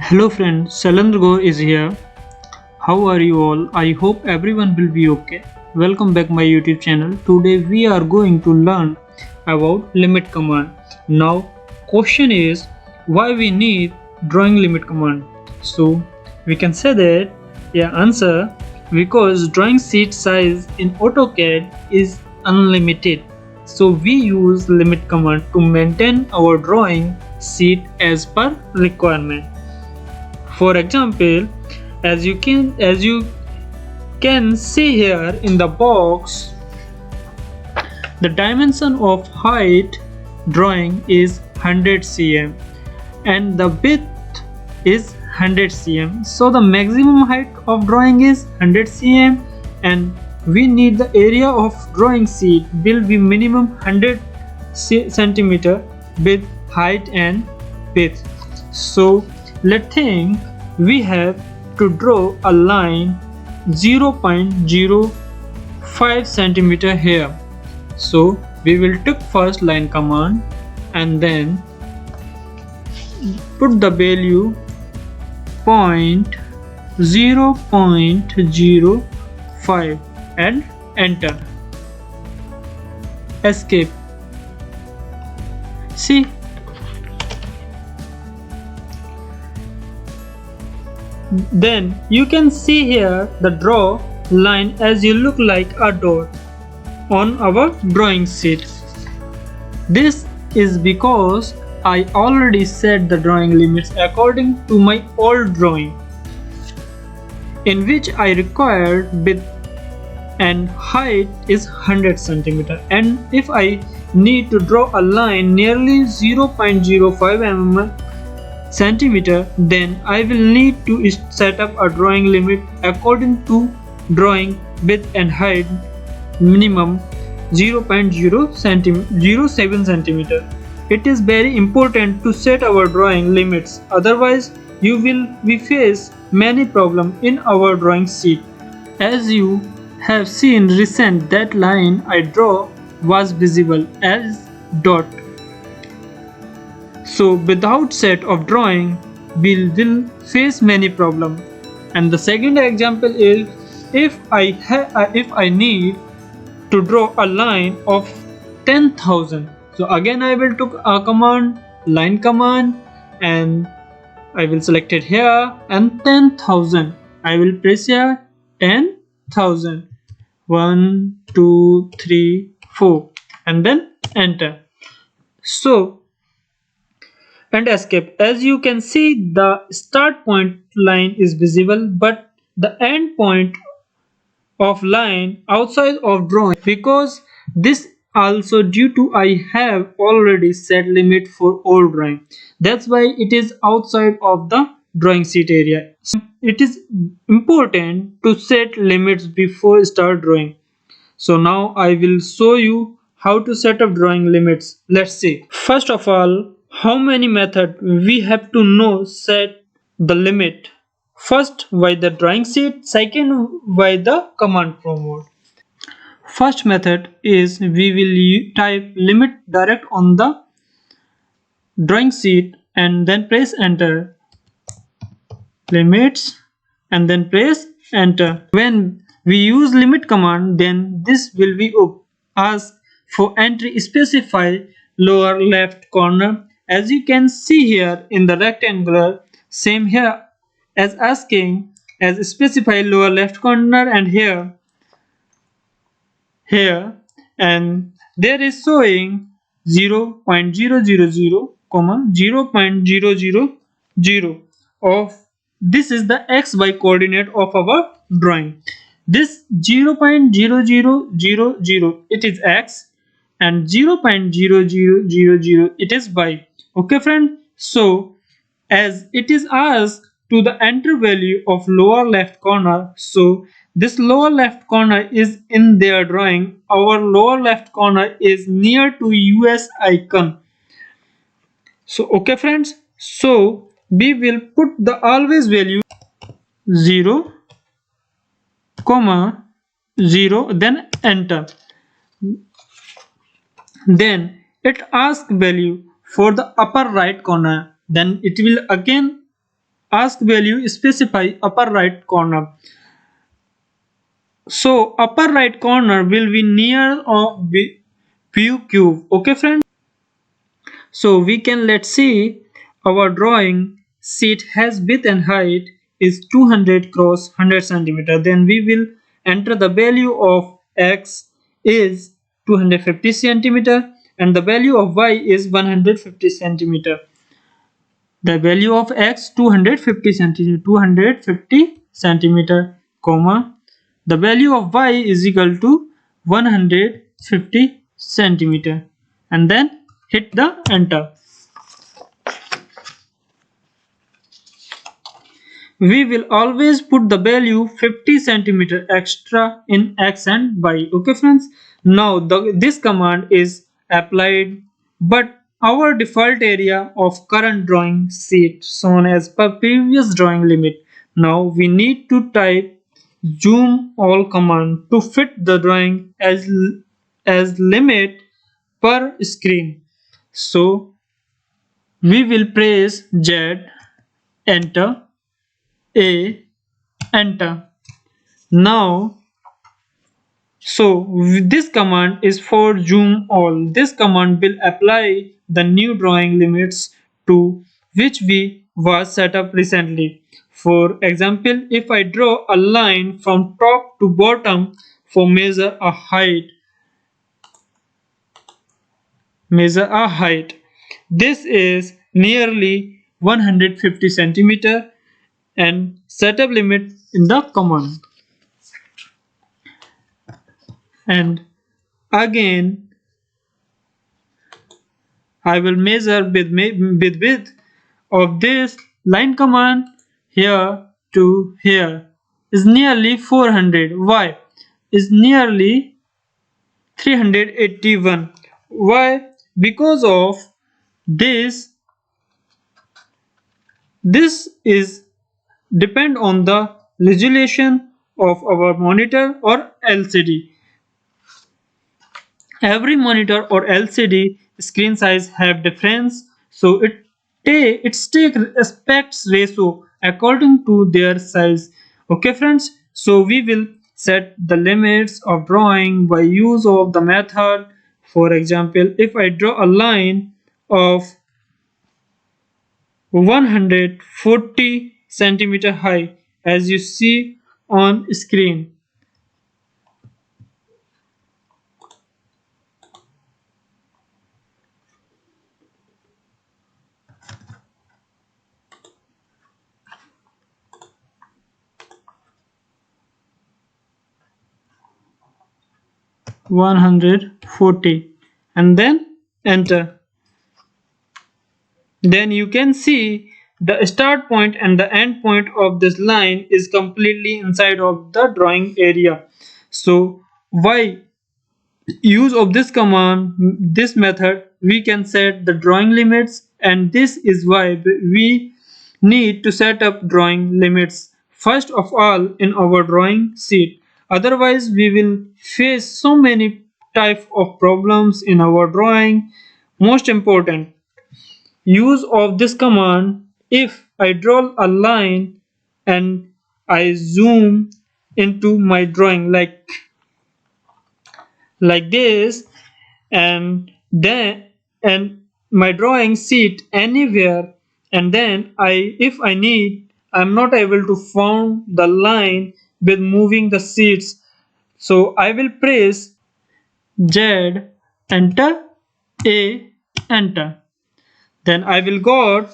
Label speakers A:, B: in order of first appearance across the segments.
A: Hello friends, Salandra is here. How are you all? I hope everyone will be okay. Welcome back my YouTube channel. Today we are going to learn about limit command. Now question is why we need drawing limit command. So we can say that answer because drawing sheet size in AutoCAD is unlimited. So we use limit command to maintain our drawing sheet as per requirement. For example, as you can see here in the box, the dimension of height drawing is 100 cm and the width is 100 cm. So the maximum height of drawing is 100 cm and we need the area of drawing sheet will be minimum 100 centimeter with height and width. So let's think we have to draw a line 0.05 centimeter here. So we will take first line command and then put the value 0.05 and enter. Escape. See, then you can see here the draw line as you look like a dot on our drawing sheet. This is because I already set the drawing limits according to my old drawing, in which I required width and height is 100 cm, and if I need to draw a line nearly 0.05 centimeter, then I will need to set up a drawing limit according to drawing width and height minimum 0.07 centimeter. It is very important to set our drawing limits, otherwise we face many problems in our drawing sheet. As you have seen recent, that line I draw was visible as dot. So without set of drawing we will face many problems. And the second example is if I need to draw a line of 10,000. So again I will take a command, line command, and I will select it here and 10,000. I will press here 10,000. 1, 2, 3, 4 and then enter. So and escape. As you can see, the start point line is visible but the end point of line outside of drawing, because this also due to I have already set limit for all drawing. That's why it is outside of the drawing sheet area. It is important to set limits before start drawing. So now I will show you how to set up drawing limits. Let's see. First of all, how many methods we have to know set the limit. First by the drawing sheet, second by the command prompt. First method is we will type limit direct on the drawing sheet and then press enter. Limits and then press enter. When we use limit command, then this will be asked for entry specify lower left corner. As you can see here in the rectangular, same here as asking as specify lower left corner, and here and there is showing 0.000, 0.000 of this is the xy coordinate of our drawing. This 0.0000 it is x and 0.0000 it is y. Okay friend, so as it is asked to the enter value of lower left corner, so this lower left corner is in their drawing. Our lower left corner is near to US icon. So okay friends, so we will put the always value 0, 0, then enter. Then it asks value for the upper right corner, then it will again ask value specify upper right corner. So upper right corner will be near of view cube. Okay friends. So we can let's see our drawing sheet has width and height is 200 cross 100 centimeter. Then we will enter the value of x is 250 centimeter and the value of y is 150 centimeter. The value of x 250 centimeter, comma the value of y is equal to 150 centimeter, and then hit the enter. We will always put the value 50 centimeter extra in x and y. Okay friends. Now this command is applied, but our default area of current drawing sheet shown as per previous drawing limit. Now we need to type zoom all command to fit the drawing as limit per screen. So we will press Z, enter, A, enter. Now this command is for zoom all. This command will apply the new drawing limits to which we was set up recently. For example, if I draw a line from top to bottom for measure a height. This is nearly 150 centimeter and setup limit in the command. And again I will measure with width of this line command here to here is nearly 400. Why? Is nearly 381. Why? Because of this this is depend on the resolution of our monitor or LCD. Every monitor or LCD screen size have difference, so its take aspects ratio according to their size. Okay friends, so we will set the limits of drawing by use of the method. For example, if I draw a line of 140 centimeter high as you see on screen, 140, and then enter. Then you can see the start point and the end point of this line is completely inside of the drawing area. So why use of this command, this method, we can set the drawing limits, and this is why we need to set up drawing limits first of all in our drawing sheet. Otherwise we will face so many type of problems in our drawing. Most important use of this command, if I draw a line and I zoom into my drawing like this, and then and my drawing sheet anywhere, and then if I need, I'm not able to find the line with moving the sheets, so I will press Z, enter, A, enter. Then I will go,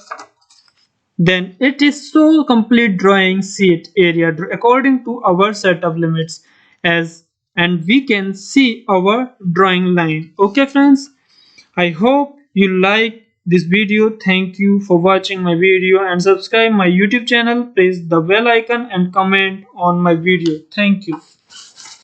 A: then it is so complete drawing sheet area according to our setup limits, as and we can see our drawing line. Okay friends, I hope you like this video. Thank you for watching my video and subscribe my YouTube channel. Press the bell icon and comment on my video. Thank you.